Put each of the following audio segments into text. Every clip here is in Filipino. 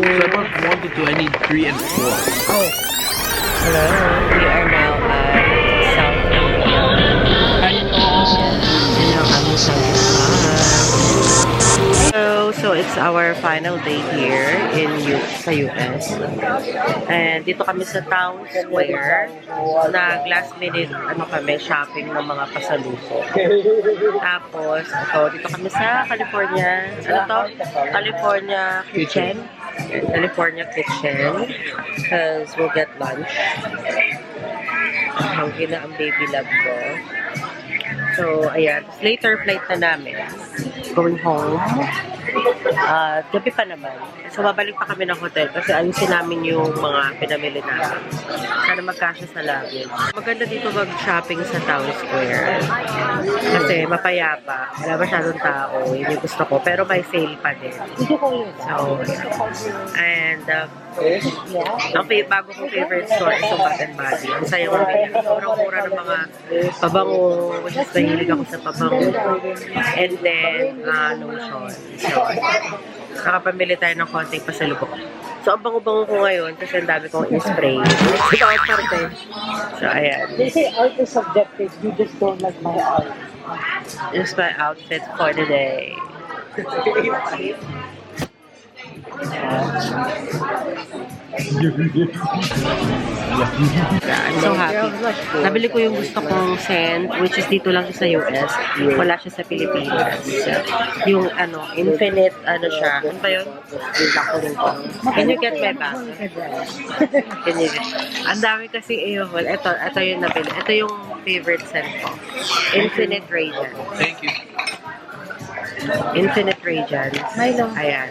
So I bought 1 to 2, I need 3 and 4. Oh. Hello. We are now at South Korea. Hello, kami sa So it's our final day here sa US. And dito kami sa Town Square. Last minute kami shopping ng mga pasalubong. Tapos dito kami sa California. California Kitchen. California Kitchen. Because we'll get lunch. Hanggang na ang baby love ko. So, ayan. Later flight na namin. Going home. Gabi pa naman. So, babalik pa kami ng hotel kasi ayusin namin yung mga pinamili namin. Sana magkasya sa luggage. Maganda dito mag-shopping sa Town Square. Kasi mapayapa. Wala masyadong tao. Yun yung gusto ko. Pero may sale pa din. So, and bago kong favorite store is yung Bath and Body. Ang sayang mo rin. Sobrang-mura ng mga pabango. Which is mahilig ako sa pabango. And then, lotion. So, nakapamili tayo ng konting pasalubok. So, ang bango-bango ko ngayon kasi ang dami kong in-spray. So, ayan. They say art is subjective. You just don't like my art. This is my outfit for the day. I'm so happy. Nabili ko yung gusto kong scent, which is dito lang siya sa US. Wala siya sa Pilipinas. Yung infinite, siya. Ano ba yun? Can you get my bag? Can you get? Ang dami kasi i-hold. Ito yung nabili. Ito yung favorite scent ko. Infinite Radiance. Thank you. Infinite Radiance. Ayan.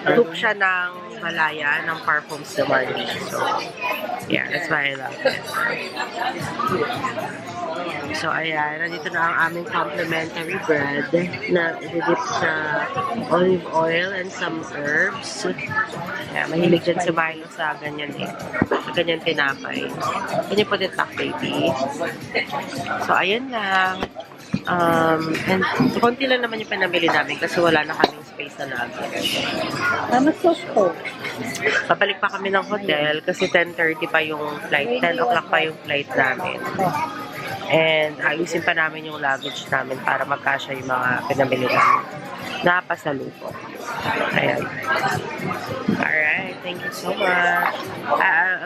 Dupe siya ng Malaya, ng Parfums de Marly. So, yeah, that's why I love it. So, ayan. Nandito na ang aming complimentary bread na i-dip sa olive oil and some herbs. Yeah, mahilig dyan si Milo sa ganyan sa ganyan tinapay. Can you put it back, baby? So, ayan lang. And konti lang naman yung pinamili namin kasi wala na kaming space na luggage. Mas gusto. Babalik pa kami ng hotel kasi 10:30 pa yung flight, 10 o'clock pa yung flight namin. And ayusin pa namin yung luggage namin para magkasya yung mga pinamili namin. Napasalubong. Ayan. Alright, thank you so much.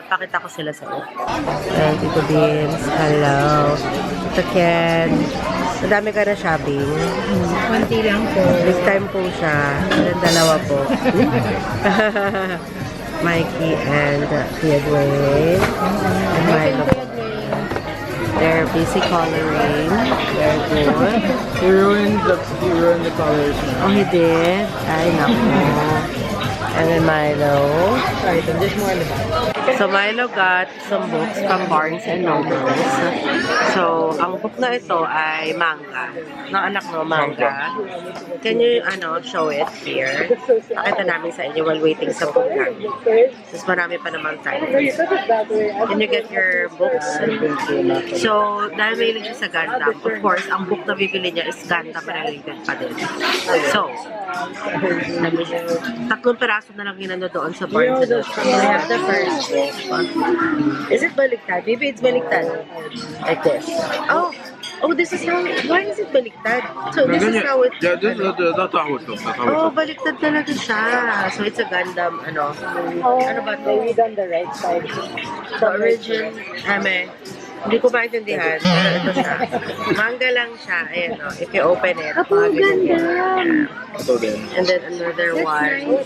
Pakita ko sila sa iyo. And Tito Beans, hello. Tito Ken. Madami ka na shopping. Konti lang po. Big time po siya. And dalawa po. Mikey and Kuya Dwayne. And Milo. They're busy coloring. Very good. He ruined the colors. Oh, he did? Ay, naku. And then Milo. Sorry, there's more in the back. So, Milo got some books from Barnes and Nobles. So, ang book na ito ay manga. Ng anak mo, manga. Can you, show it here? Pakita namin sa inyo while waiting sa book namin. Tapos marami pa naman time. Can you get your books? So, dahil mahilig siya sa Gundam, of course, ang book na bibili niya is Gundam related pa din. So, 3 peraso na lang ginano doon sa Barnes and Nobles. I have the first book. Is it baliktad? Maybe it's baliktad. Like this. Oh, this is how. Why is it baliktad? So this is how it. Yeah, that's how it looks. Oh, baliktad talaga siya. So it's a Gundam. Ano ba to? Maybe on the right side. The origin. Hindi ko maintindihan. Ito siya. Manga lang siya. Ayan, if you open it. Ang ganda. And then another one.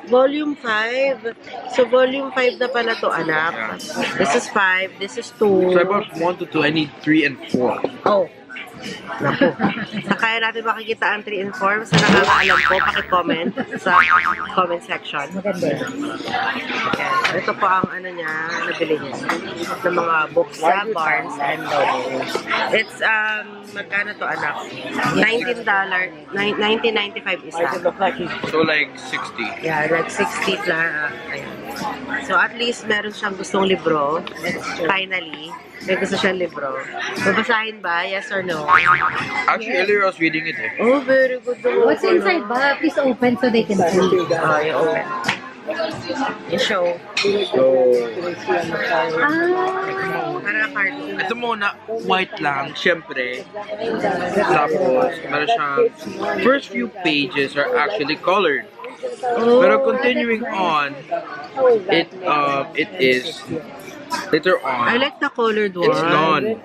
Volume 5. So, volume 5 na pala to, anak. Yeah. This is 5. This is 2. So I bought 1 to 2, I need 3 and 4. Oh. Naku. Sa kaya natin makikita ang 3 and 4. Sa nakakaalam ko, paki-comment sa comment section. Maganda. Ayan. Ito po ang niya, nabili niya. Ng mga books sa Barnes and Noble. It's, magkano to, anak? $19. $19.95 isa. So like 60. Yeah, like 60 plus. Ayan. So at least meron siyang gustong libro. Finally, may gusto siyang libro. Babasahin ba? Yes or no? Actually, earlier I was reading it. Eh. Oh, very good. What's inside ba? Please open so they can see. You open. You show. So, Para cartoon. ito muna, white lang, syempre. Tapos, meron siyang first few pages are actually colored. Pero continuing on, it is later I on. like the colored one. It's none.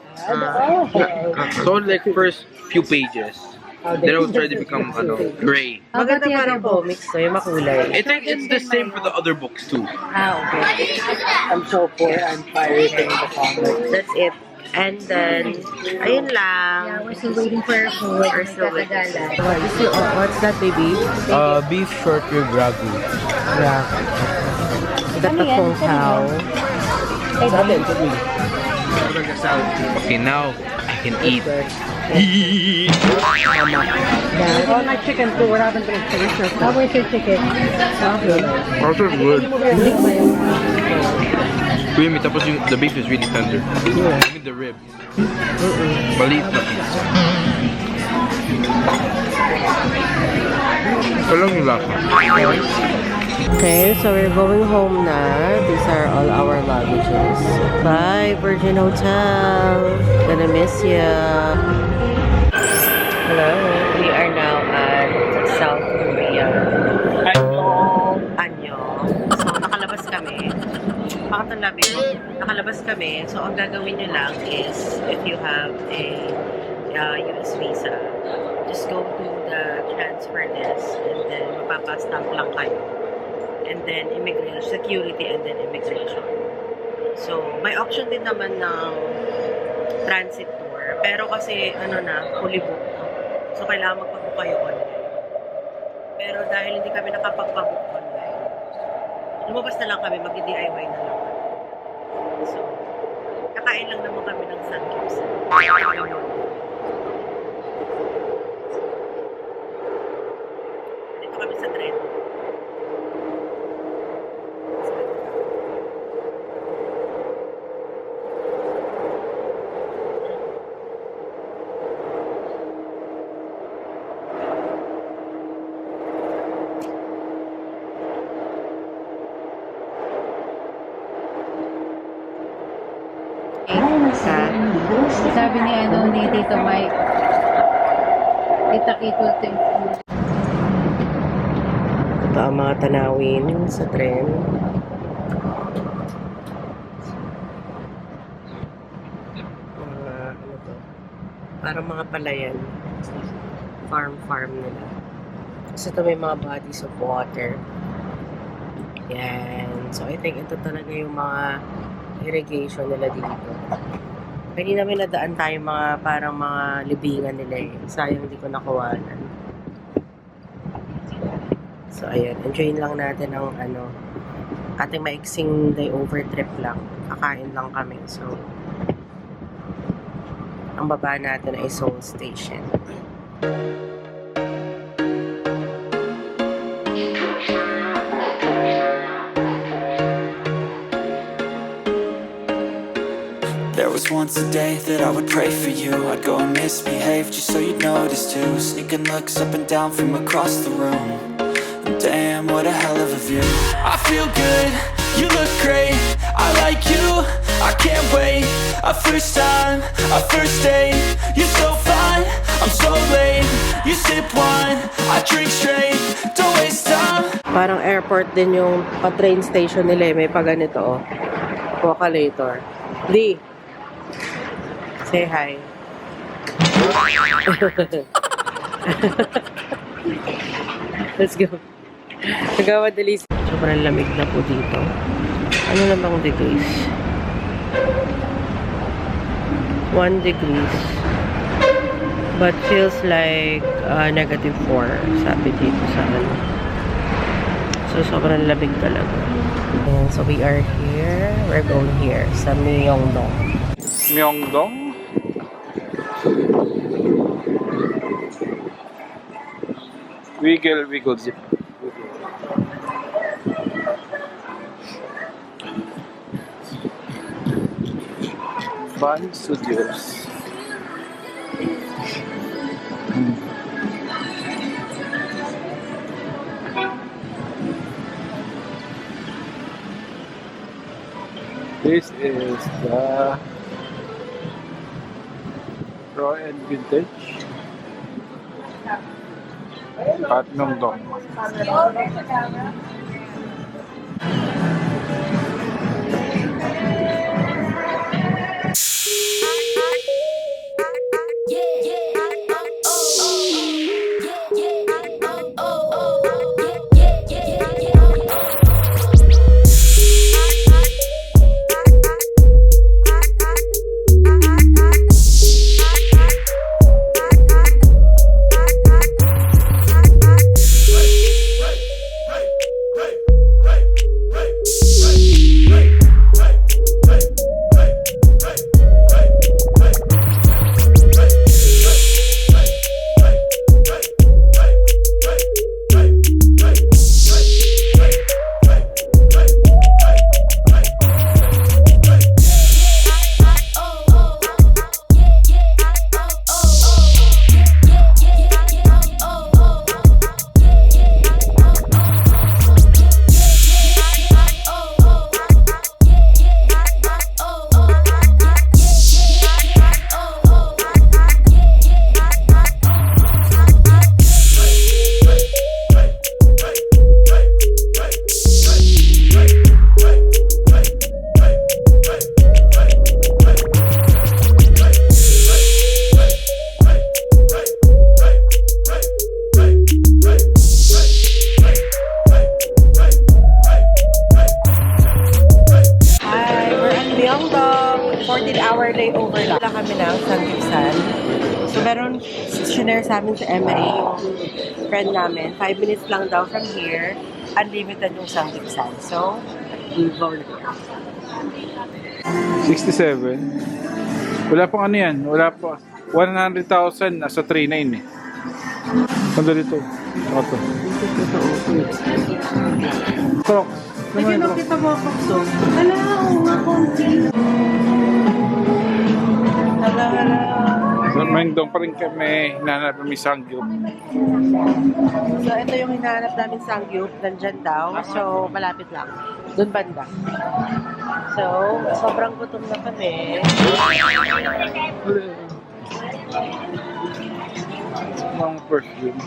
So like first few pages, then it will try to become gray. Maganda parang comics to, yung makulay. I think it's the same for the other books too. Okay. I'm so poor. I'm pirating the comic. That's it. And then, ayun lang. Yeah, we're still waiting for our food. We're still waiting. Kakagalan. What's that, baby? Beef short rib ragu. Yeah. Got the phone cow. Okay, now I can eat. Oh, my chicken too. What happened to the chicken? How was your chicken? Also good. Creamy, tapos the beef is really tender. I mean the rib. Maliit na pizza. Walang yung lasa. Okay, so we're going home na. These are all our luggages. Bye, Virgin Hotel. Gonna miss ya. Hello, we are now at South Korea. Anyo. So, nakalabas kami. Pakatang labi. Nakalabas kami. So, ang gagawin nyo lang is, if you have a US visa, just go to the transfer desk and then mapapastamp lang kayo. And then immigration, security, and then immigration. So, may option din naman ng transit tour. Pero kasi, fully booked. So, kailangan magpabook kayo online. Pero dahil hindi kami nakapagpabook online, lumabas na lang kami, mag-DIY na lang. So, kakain lang naman kami ng Samgyeopsal. Dito kami sa tren. Sabi ni Tito Mike, kita-kito ito. Ito ang mga tanawin sa tren. Parang mga palayan. Farm nila. Kasi ito may mga bodies of water. Yan. So, I think ito talaga yung mga irrigation nila dito. Kanina may nadaan tayo parang mga libingan nila eh. Sayang hindi ko nakuhanan. So, ayan. Enjoyin lang natin ang ating maiksing layover trip lang. Kakain lang kami. So, ang baba natin ay Seoul Station. There was once a day that I would pray for you. I'd go and misbehave just so you'd notice too. Sneaking looks up and down from across the room. Damn, what a hell of a view. I feel good, you look great. I like you, I can't wait. A first time, a first date. You're so fine, I'm so late. You sip wine, I drink straight. Don't waste time. Parang airport din yung pa-train station nila eh. May pa ganito oh. Walkalator. Di. Say hi. Let's go. Nagawa dalis. Sobrang lamig na po dito. Ano na bang degrees? 1 degrees. But feels like -4. Sabi dito sa So, sobrang lamig talaga. And so, we are here. We're going here sa Myeongdong. Myeongdong? Wiggle zip. Ban Studios. This is the Raw and Vintage at Myeongdong. layover lang kami ng Sanggipsan. So, meron sinare sa amin sa MA yung friend namin. 5 minutes lang daw from here. Unlimited yung Sanggipsan. So, we'll go there. 67. Wala pang ano yan. Wala pa. 100,000 nasa 3.9 eh. Kanda dito. Saka to. Crocs. Pwede nung kita mo ako so. Hala, oo nga konti. Hala. So, Myeongdong pa rin kami. Hinahanap kami Sangyup. So, ito yung hinahanap namin Sangyup. Nandyan daw. So, malapit lang. Doon banda. So, sobrang gutom na kami. Mga perfume.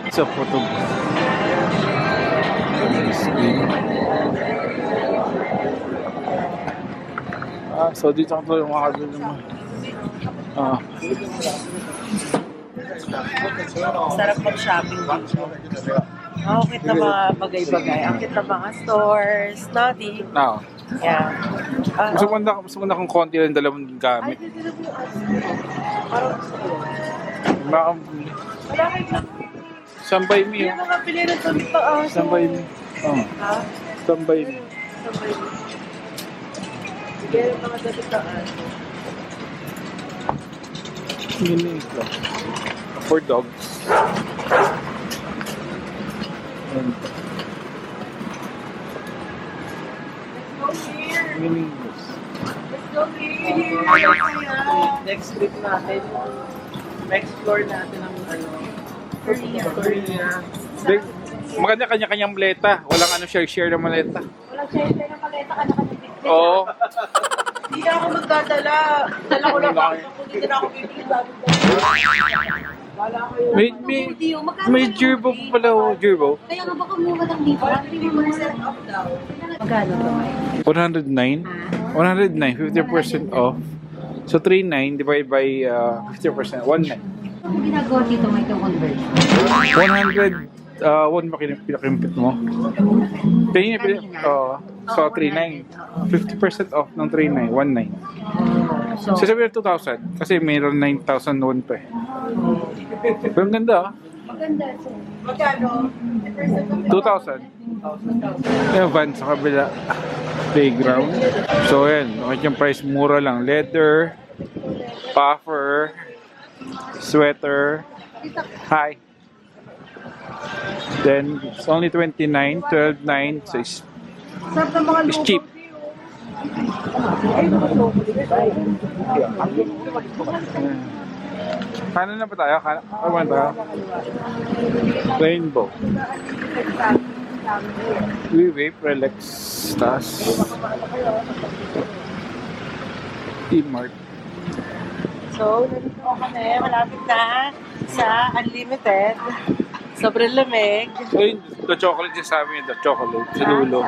Sa photo. So dito ako yung mga kabili mo. Sarap mag-shopping dito. Ang cute na mga bagay-bagay. Ang cute na mga stores. Naughty. Now. Yeah. Gusto mo na kung konti lang dalawang gamit. Parang wala kayo. Sambay mo Hindi yun. mo kapili na ito dito. Sambay mo. Ha? Sambay mo. Sambay mo. Sige, yung mga datitaan. Yun ito. For dogs. And meaningless. Let's go here. Next trip natin. Explore natin ang Korea. Maganda kanya-kanyang maleta. Walang ano share na maleta. Walang syempre ng paleta ka na kanipit. Oo. Hindi na ako magdadala. Dala ko lang ako. Hindi na ako bibili. Wala kayo. May gerbo pa pala. Gerbo. Kaya nga baka mura lang dito. 50% off daw. Magkano to? 109. 109. 50% off. So 3.9 divided by 50%. 1.9. Ang ginagawa dito may itong conversion. 100. One ba pinakimpit mo? Tingin niya so 3.9. 50% off ng 3.9. 1.9. So, So sabi na 2,000. Kasi mayroon 9,001 pa eh. Pero ang ganda ah. maganda. Magkano? 2,000. Yung van sa kabila. Playground. So yan. Okay yung price. Mura lang. Leather. Puffer. Sweater. Hi. Then it's only 29, 12.9. So it's Sarap ng mga It's cheap. Kanan na ba tayo? Kanan tayo? Rainbow. We vape, relax, tas. T-Mart. So, nandito kami. Malapit na sa Unlimited. Sobrang lamig. Ayun, the chocolate yung sabi niya, the chocolate. Sa dulo.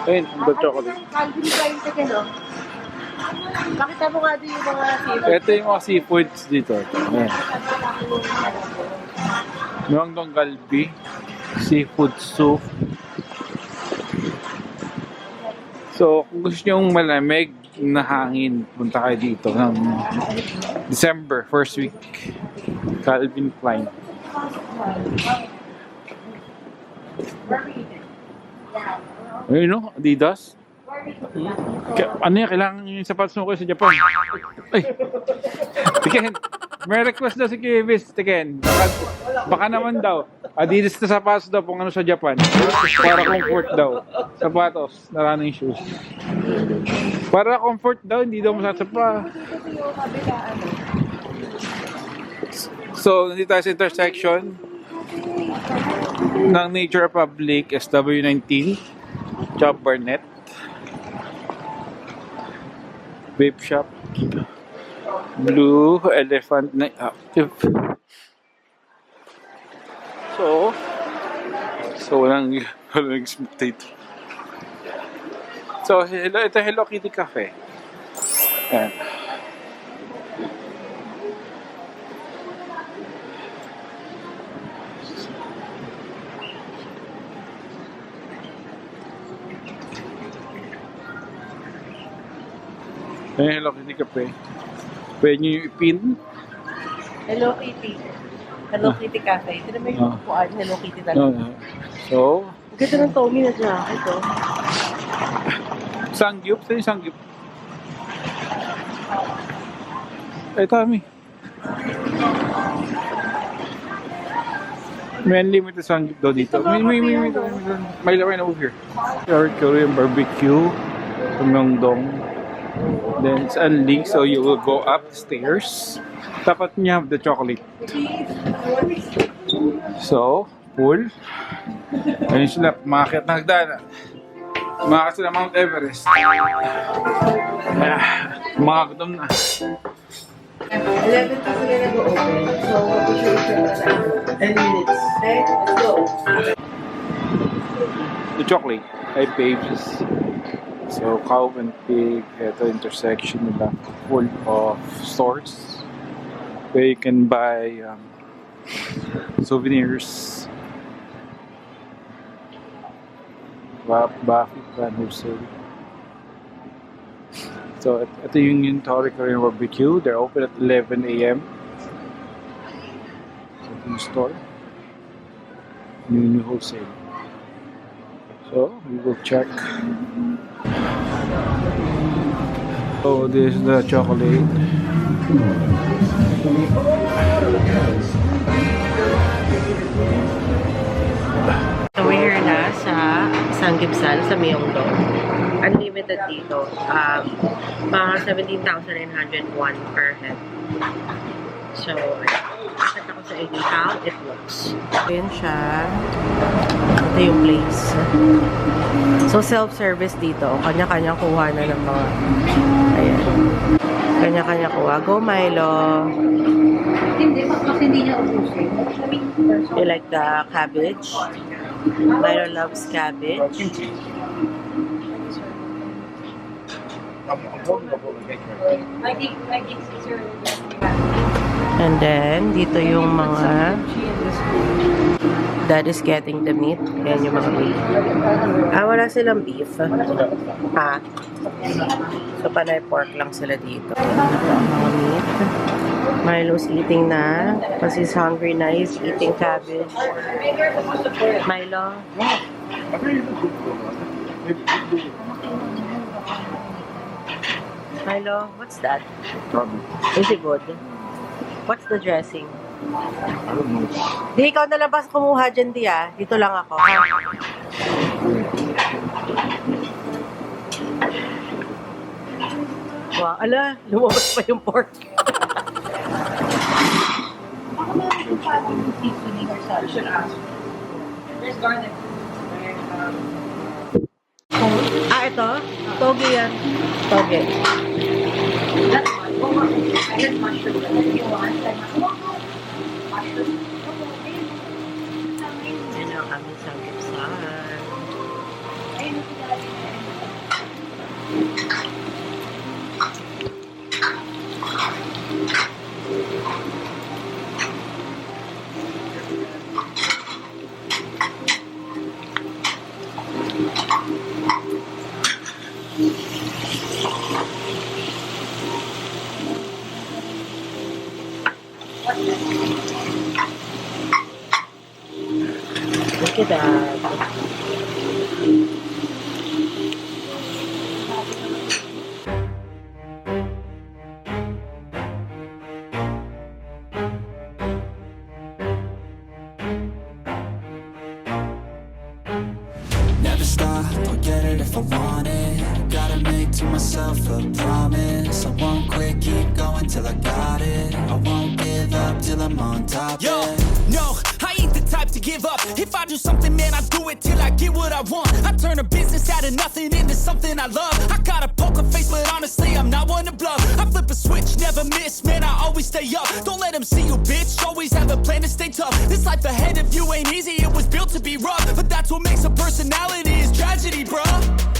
Ayun, the chocolate. Calvin Klein ka gano'n. Pakita mo nga din yung mga seafood. Ito yung mga seafoods dito. Ayan. Myeongdong Galbi. Seafood soup. So, kung gusto nyo malamig na hangin, punta kayo dito ng December, first week. Calvin Klein. Ayun no, Adidas. Ano yan, kailangan yung sapatos mo kayo sa Japan. Ay! Tiken, may request daw si Kivis, Tiken. Baka naman daw, Adidas na sapatos daw kung ano sa Japan. Para comfort daw. Sapatos, na running shoes. Para comfort daw, hindi daw masasapa. So, nandito tayo sa intersection ng Nature Republic, SW19, Job Barnett. Vape shop. Blue Elephant na active. So walang smoke dito. So, ito Hello Kitty Cafe. Ayan. Ayan, Hello Kitty Cafe. Pwede nyo yung ipin. Hello Kitty. Hello Kitty Cafe. Ito naman yung upuan. Hello Kitty talaga. So, Ang ganda ng Tommy na jacket, oh. Sangyup. Saan yung Sangyup? Ay, Tommy. May unlimited Sangyup daw dito. May lawan over here. Korean barbecue. Myeongdong. Then it's unli, so you will go upstairs. Tapat niya have the chocolate. So, pool. Ayun sila, makakit na hagdanan. Makakit sila Mount Everest. Makakatom na. 11 pa sila nag-open. So, mag-show 10 minutes. Okay, let's go. The chocolate. Ay, babes. So, Cow and Pig, ito intersection nila full of stores where you can buy souvenirs. Buffy Van Husel. So, ito yung Torre Korean Barbecue. They're open at 11 a.m. So, ito yung store. New wholesale. So, we will check. So, this is the chocolate. So, we're here na sa Samgyeopsal sa Myeongdong. Unlimited dito. Mga 17,901 per head. So, pakita ko sa inyo how it looks. Ayan siya. Ito yung place. So, self-service dito. Kanya-kanya kuha na ng mga... Ayan. Kanya-kanya kuha. Go, Milo. Hindi, kasi hindi niya ubusin. You like the cabbage? Milo loves cabbage. And then, dito yung mga Dad is getting the meat. Ayan yung mga meat. Wala silang beef. So, panay pork lang sila dito. Ito ang mga meat. Milo's eating na. Kasi he's hungry na. He's eating cabbage. Milo? Milo, what's that? Is it good? What's the dressing? Di, ikaw na lang ba kumuha dyan, Di, ah? Dito lang ako. Wow, ala, lumabas pa yung pork. Ito? Toge yan. Toge. Yan ang aming samgipsal. Look at that. Never stop, I'll get it if I want it. Gotta make to myself a promise. I won't quit, keep going till I got it. I won't give up till I'm on top. Yo, yeah. no, I ain't the type to give up. If I do something, man, I do it till I get what I want. I turn a business out of nothing into something I love. I got a poker face, but honestly, I'm not one to bluff. I flip a switch, never miss, man, I always stay up. Don't let them see you, bitch, always have a plan to stay tough. This life ahead of you ain't easy, it was built to be rough. But that's what makes a personality, is tragedy, bruh.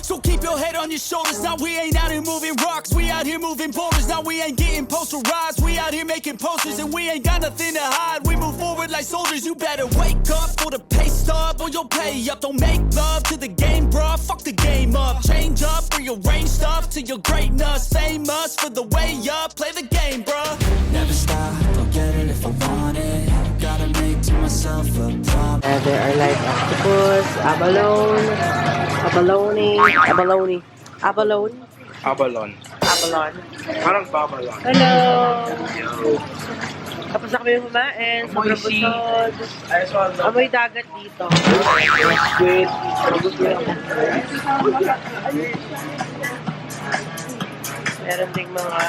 So keep your head on your shoulders. Now we ain't out here moving rocks, we out here moving boulders. Now we ain't getting posterized, we out here making posters. And we ain't got nothing to hide, we move forward like soldiers. You better wake up for the pay stub, or you'll pay up. Don't make love to the game, bruh, fuck the game up. Change up, rearrange stuff to your greatness. Famous for the way up, play the game, bruh. Never stop, I'll get it if I want it. Gotta make to myself a promise. There are like octopus, abalone, abalone, abalone, abalone, Abalon. abalone. Parang babalon. Hello! Tapos na kami kumain, sobrang Moisty. busog. I saw the Amoy dagat dito. squid. Meron ding mga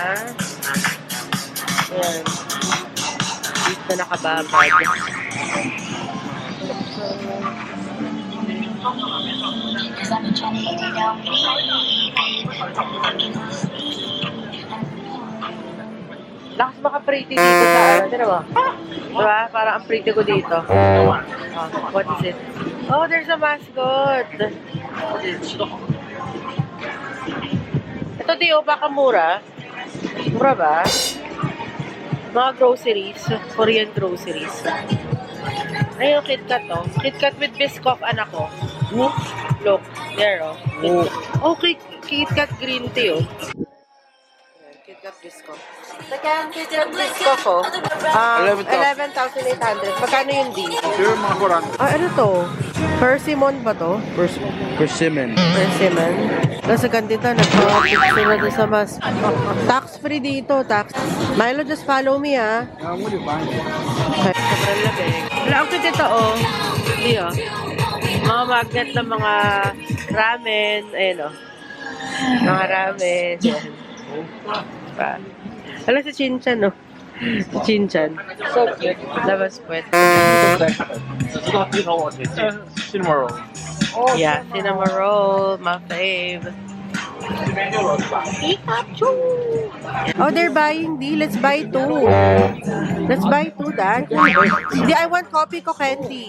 ayan, beef na nakababad. Lakas maka-pretty dito sa ano, tira mo? Diba? Parang ang pretty ko dito. Oh, what is it? Oh, there's a mascot. Ito, Dio, baka mura. Mura ba? Mga groceries. Korean groceries. Ay, yung KitKat, oh. KitKat with Biscoff, anak ko. Look, there, oh. Oh, KitKat green tea, oh. Ayan, KitKat Biscoff. Second KitKat Biscoff, oh. 11,800. Magkano yung D? Sure, mga 40. Ah, ano to? Persimmon ba to? Persimmon. Persimmon. Kasi ganito, nagpa-picture na doon sa mas. Tax-free dito, tax. Milo, just follow me, ah. Okay, sobrang lamig. Wala, ang cute ito, oh. Hindi, oh. Mga magnet ng mga ramen. Ayun, oh. Mga ramen. Pa. Alam si Chinchan, oh. Si Chinchan. So cute. Labas puwet. Cinnamon roll. Yeah, cinnamon roll, my fave. Pikachu! Oh, they're buying D. Let's buy two. Let's buy two, Dad. Hindi, I want copy ko candy.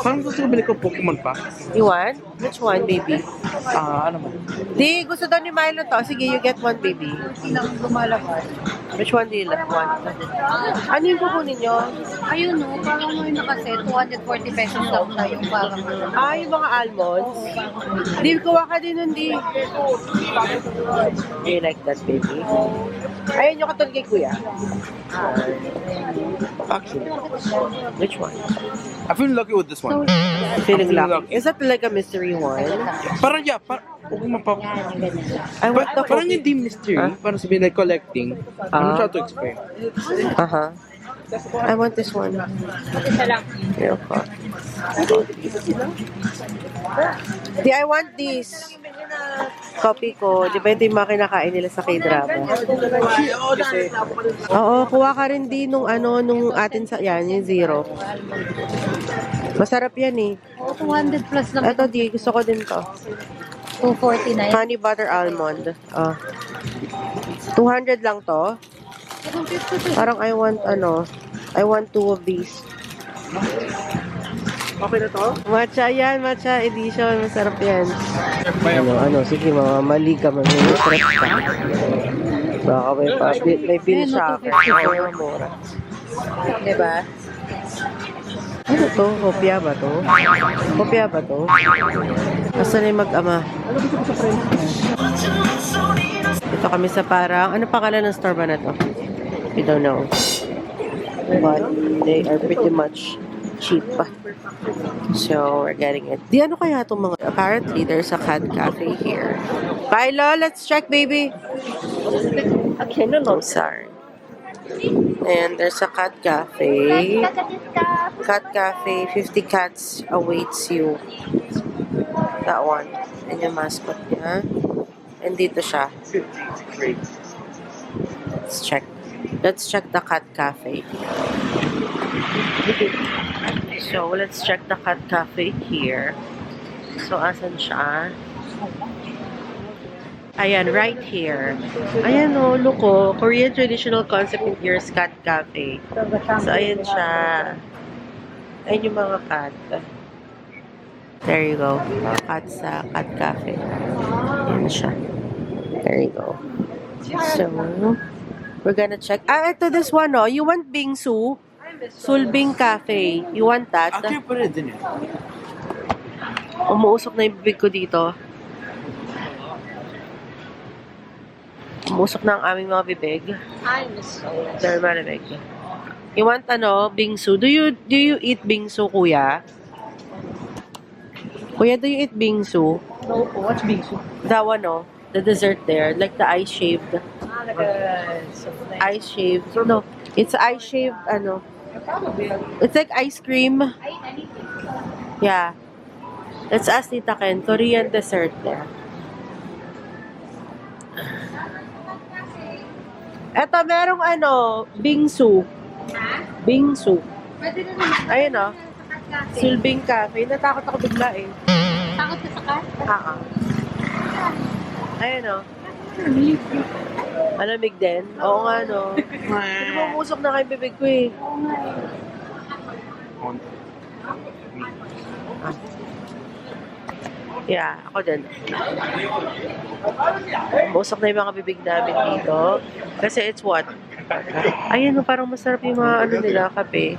Parang gusto ko balik ko Pokemon pa. You want? Which one, baby? Ano mo? Di, gusto daw ni Milo to. Sige, you get one, baby. Which one do you want? Ano yung kukunin nyo? Ayun no, parang mo na kasi 240 pesos daw tayo parang Ah, yung mga almonds. Di, kuha ka din nun, Di. Do you like that, baby? Ayun yung katulad kay Kuya. Actually, Which one? I feel lucky with this one. Feeling lucky. Is that like a mystery one? Parang yeah, huwag mapa... I want the Parang cookie. hindi mystery. Huh? Parang sabihin like collecting. I'm not sure how to explain. Uh-huh. I want this one. Here, okay. Di, I want this. copy ko. Di ba ito yung mga kinakain nila sa K-drama? Oo, kuha ka rin din nung nung atin sa, yan, yung zero. Masarap yan eh. 200 plus lang. Ito, di, gusto ko din to. 249. Honey butter almond. 200 lang to. Parang I want two of these. Okay na to? Matcha yan, matcha edition. Masarap yan. Sige, mga mali ka, trip ka. Baka may bill shocker. Mura. Diba? Ano to? Kopya ba to? Kopya ba to? Asa na yung mag-ama? Ito kami sa parang, ano pangalan ng store ba na to? I don't know. But they are pretty much cheap. So, we're getting it. Di ano kaya itong mga... Apparently, there's a cat cafe here. Bye, Lo. Let's check, baby. Okay, no. Sorry. And there's a cat cafe. Cat cafe. 50 cats awaits you. That one. And yung mascot niya. And dito siya. Let's check. Let's check the cat cafe. So, let's check the cat cafe here. So, asan siya? Ayan, right here. Ayan o, look o. Korean traditional concept in here is cat cafe. So, ayan siya. Ayan yung mga cat. There you go. Mga cat sa cat cafe. Ayan siya. There you go. So, we're gonna check. Ito, this one o. You want bingsu? Sulbing Cafe. You want that? Actually, pwede din eh. Umuusok na yung bibig ko dito. Umuusok na ang aming mga bibig. Very malamig. You want bingsu? Do you eat bingsu, kuya? Kuya, do you eat bingsu? No, what's bingsu? That one, no? The dessert there. Like the ice shaved. Like a... Ice shaved. No. It's ice shaved, It's like ice cream. Yeah. Let's ask Tita Ken. Korean dessert there. Eto, merong bingsu. Bingsu. Pwede na naman. Ayun o. Sulbing Cafe. Natakot ako bigla eh. Takot ka sa cat? Ayun o. Malamig din? Oo nga, no. Hindi mo umusok na kayo bibig ko eh. Yeah, ako din. Umusok na yung mga bibig namin dito. Kasi it's what? Ayun, parang masarap yung mga nila, kape.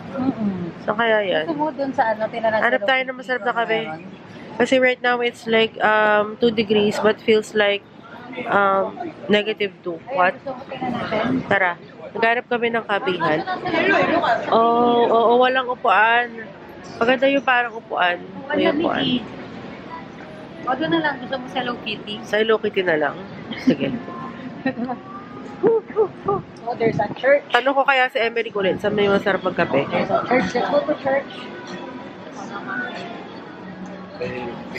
Saan kaya yan? Gusto mo dun sa tinanong. Hanap tayo ng masarap na kape. Kasi right now, it's like 2 degrees but feels like -2. What? Tara. Naghanap kami ng kapihan. Oo, walang upuan. Maganda yung parang upuan. May upuan. O, doon na lang. Gusto mo sa Hello Kitty? Sa Hello Kitty na lang. Sige. Oh, there's a church. Tanong ko kaya si Emery ulit. Saan may masarap magkape? There's a church. Let's go to church.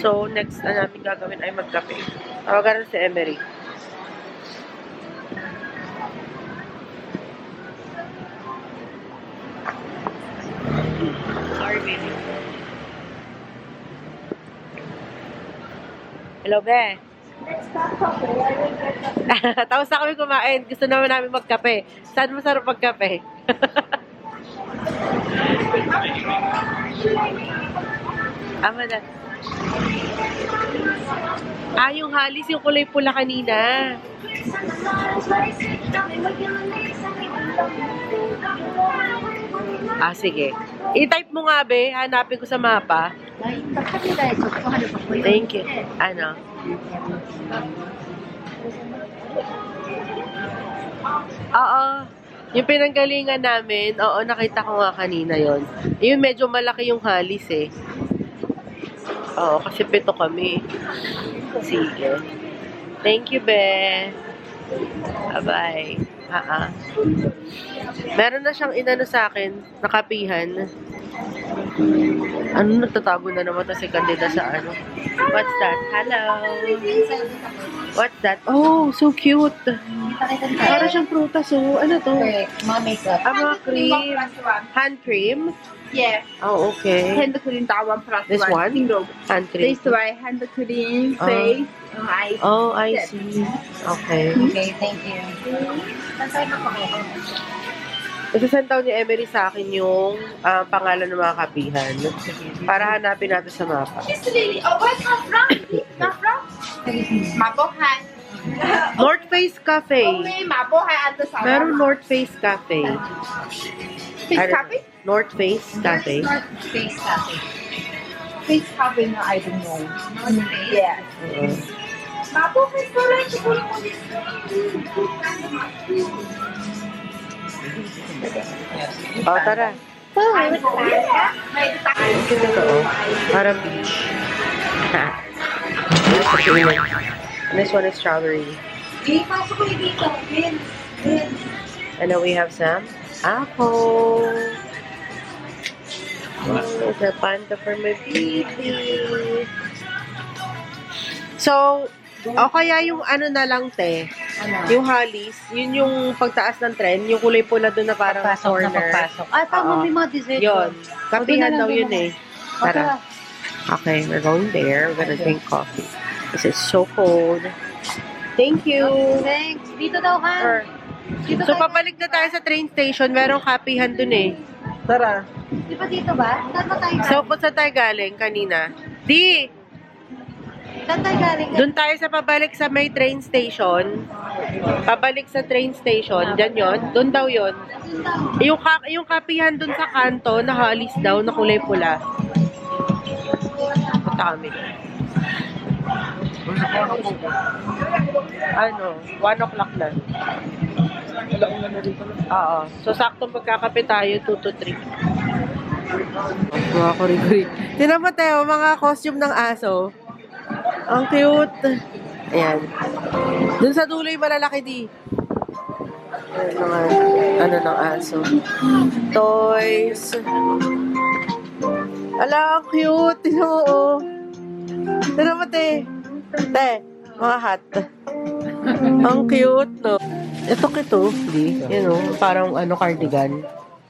So, next na namin gagawin ay magkape. Tawagan si Emery. Sorry, baby. Hello, be. Tapos na kami kumain. Gusto naman namin magkape. Saan masarap magkape? Ama na. Yung halis, yung kulay pula kanina. Sige. I-type mo nga, be. Hanapin ko sa mapa. Thank you. Oo. Yung pinanggalingan namin, nakita ko nga kanina yon. Yung medyo malaki yung halis eh. Oo, kasi 7 kami. Sige. Thank you, be. Bye-bye. Meron na siyang inano sa akin, nakapihan. Ano, nagtatago na naman to si Candida sa ano? What's that? Hello? What's that? Oh, so cute. Para siyang prutas, oh. Ano to? Mga makeup. Mga cream. Hand cream? Yes, Oh, okay. hand cream that one plus This one? single. Hand cream. This one hand cream face. Eyes. Oh, I see. Okay. Okay, thank you. Isasend daw ni Emery sa akin yung pangalan ng mga kapihan para hanapin natin sa mapa. Miss Lily, oh, where come from? Come from? Mabuhay. North Face Cafe. Okay, mabuhay at the summer. Meron North Face Cafe. Fish Ano? cafe? North Face Cafe. Face cafe. Fish cafe na I don't know. Yes. Mabuhay pa rin. Oh, tara. Ito to, oh. Para beach. This one is strawberry. And then we have some apple. Oh, it's a panda for my baby. So, o kaya yung ano na lang, te. Yung Hollies, yun yung pagtaas ng trend, yung kulay pula doon na parang Papasok na corner. papasok. Ay, tama, may mga dessert. Yun. Kapihan doon na daw lang, yun doon eh. Tara. Okay, we're going there. We're gonna drink coffee. This is so cold. Thank you. Thanks. Dito daw ka. Or, Dito so, tayo. papalik na tayo sa train station. Merong kapihan dun eh. Tara. Di ba dito ba? Saan ba tayo? So, kung saan tayo galing kanina? Di! Saan tayo galing? Doon tayo sa pabalik sa may train station. Pabalik sa train station. Diyan yun. Doon daw yun. Yung kapihan doon sa kanto na Hollies daw na kulay pula. Punta kami. Ano? 1 o'clock na. Oo. So, saktong pagkakape tayo, 2 to 3. Mga kuri-kuri. Tinan mo tayo, mga costume ng aso. Ang cute. Ayan. Dun sa dulo yung malalaki di. Ayan, mga ano ng aso. Toys. Ala, ang cute. Tinan mo, oh. Tinan mo, te. Te, mga hat. Ang cute, no? Ito kito, di. Yan, oh. Parang ano, cardigan.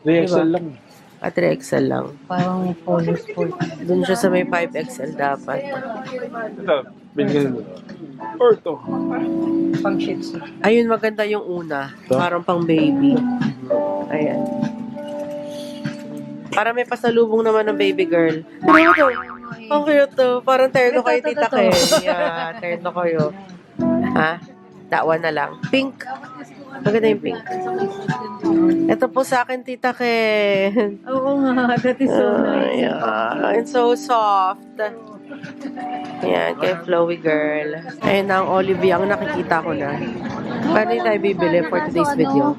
Reaction lang. At 3XL lang. Parang polo sport. Doon siya sa may 5XL dapat. Ito, binigyan mo. Or to. Pang shih tzu. Ayun, maganda yung una. Ito? Parang pang baby. Ayan. Para may pasalubong naman ng baby girl. Ano to? Ang cute to. Parang terno kayo, tita Ken. Yeah, terno kayo. Ha? That one na lang. Pink. Maganda yung pink. Ito po sa akin, tita Ken. Oo nga, that is so nice. Yeah, it's so soft. Ayan, kay Flowy girl. Ayun na ang Olivia, ang nakikita ko na. Paano yung tayo bibili for today's video?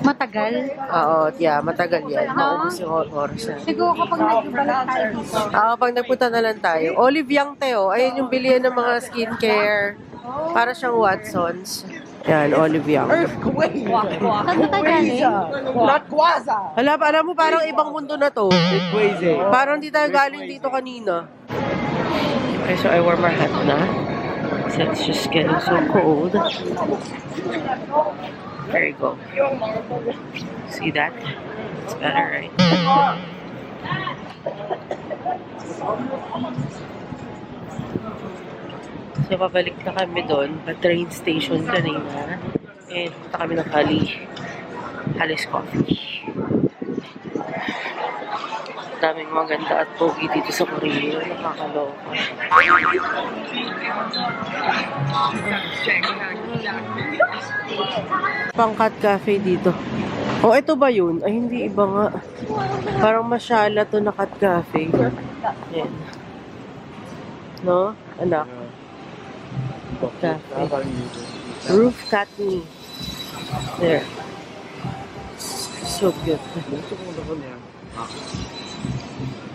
Matagal. Oo, yeah, matagal yan. Maubos yung oras na. Siguro kapag nagkibalik tayo dito. Pag nagpunta na lang tayo. Oliviang Teo, ayun yung bilihan ng mga skincare. Para siyang Watsons. Yan, Oliviang. Saan ba tayo galing? Alam mo, parang ibang mundo na to. Parang di tayo galing dito kanina. Okay, so I wore my hat na. So it's just getting so cold. There you go. See that? It's better, right? So, pabalik na kami doon. Pa-train station kanina. And punta kami ng Hollies Coffee. Daming maganda at pogi dito sa Korea. Nakakaloka. Pangkat cafe dito. Oh, ito ba yun? Ay, hindi iba nga. Parang masyala to na cat cafe. Yan. No? Anak. Cafe. Roof Catney. There. So cute.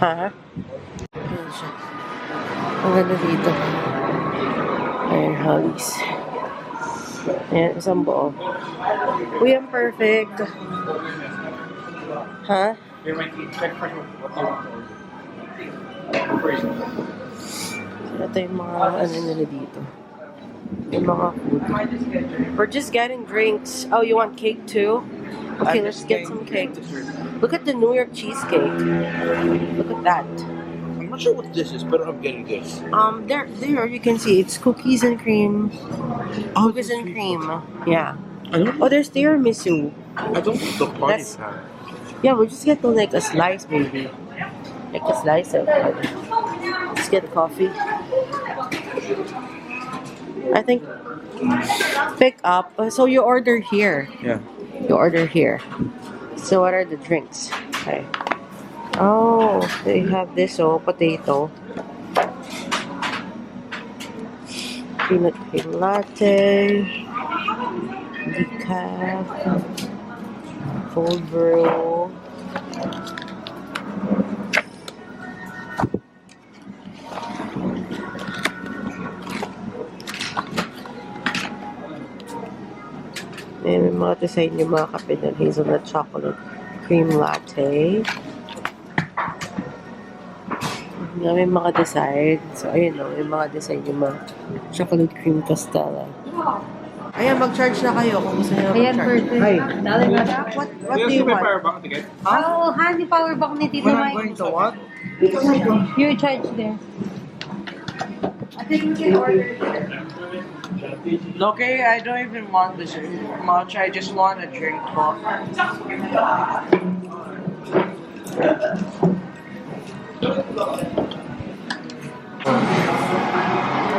Ha? Ayan siya. Ang ganda dito. Ayan, Hollies. Ayan, isang buo. Uy, ang perfect. Ha? Ito yung mga ano nila dito. Yung mga food. We're just getting drinks. Oh, you want cake too? Okay, let's get some cake. Look at the New York cheesecake. Look at that. I'm not sure what this is, but I'm getting this. There you can see it's cookies and cream. Oh, Cookies and cream. Yeah. I don't Oh, there's tiramisu. I don't think the party That's- pack. Yeah, we'll just get like a slice, maybe. Like a slice of it. Let's get coffee. I think pick up. So you order here. Yeah. You order here. So what are the drinks? Okay. Oh, they have this potato. Peanut cream latte. Decaf. Cold brew. May mga design yung mga kape ng hazelnut chocolate cream latte. May mga design. So, ayun o. May mga design yung mga chocolate cream castella. Ayan, mag-charge na kayo kung gusto nyo Ayan, mag-charge. perfect. What do you want? Oh, handy power bank ni Tito Mike. what? You charge there. I think we can order. Okay, I don't even want this much. I just want a drink. What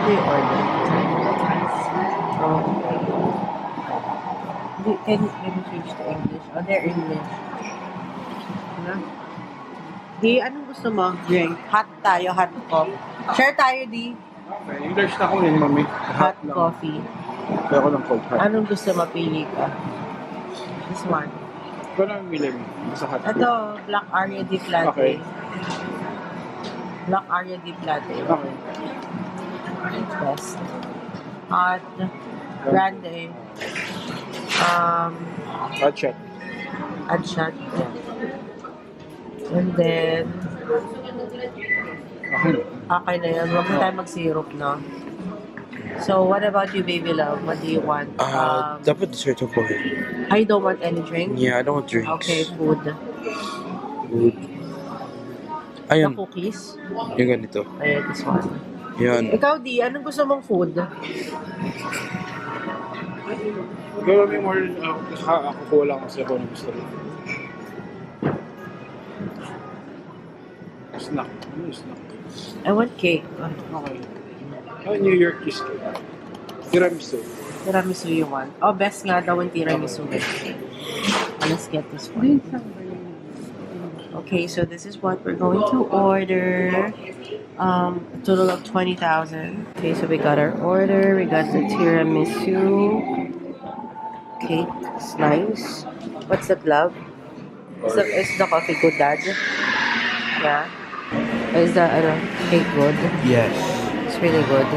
do you order? Can you switch to English? Oh, they're English. Ano? Di, anong gusto mo? Drink. Hot tayo, hot coffee. Share tayo, Di. English na ko yun, mami. Hot coffee. Kaya ko ng cold hot. Anong gusto mapili ka? This one. Ito na mili mo. Sa hot. Ito, Black Aria Deep Latte. Okay. Black Aria Deep Latte. Okay. Best. Hot. Grande. Hot shot. Add shot. Yeah. And then, okay na yan. Huwag na tayo mag-syrup, no? So, what about you, baby love? What do you want? Dapat dessert ako eh. I don't want any drink? Yeah, I don't want drinks. Okay, food. Food. The Ayun, cookies? yung ganito. Ayan, this one. Yan. Ikaw, Di, anong gusto mong food? Gawin mo more, ako kulang kasi ako ng gusto rin. Snack. Ano yung snack? I want cake. Okay. New York is tiramisu. Tiramisu you want. Oh, best nga daw yung tiramisu. Let's get this one. Okay, so this is what we're going to order. A total of 20,000. Okay, so we got our order. We got the tiramisu cake slice. What's that, love? Is the coffee good, Dad? Yeah. Is the cake good? Yes. It's really good.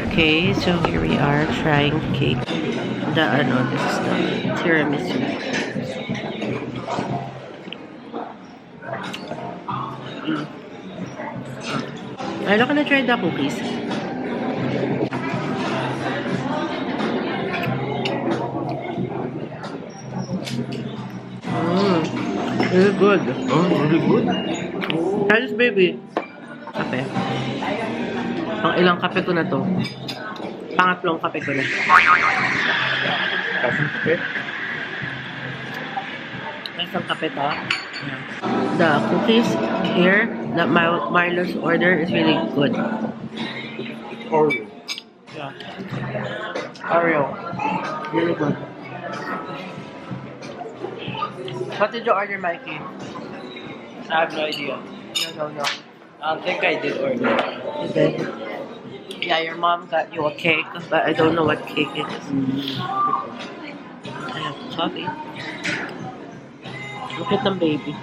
Okay, so here we are trying cake. This is the tiramisu. I'm not gonna try the cookies. Really good. Oh, really good. Ayos, baby. Kape. Pang ilang kape ko na to? Pangatlong kape ko na. Kape? Isang kape to. The cookies here, the Milo's order is really good. Oreo. Yeah. Oreo. Really good. What did you order, Mikey? I have no idea. No. I don't think I did order. You did? Yeah, your mom got you a cake, but I don't know what cake it is. I have coffee. Look at them, baby.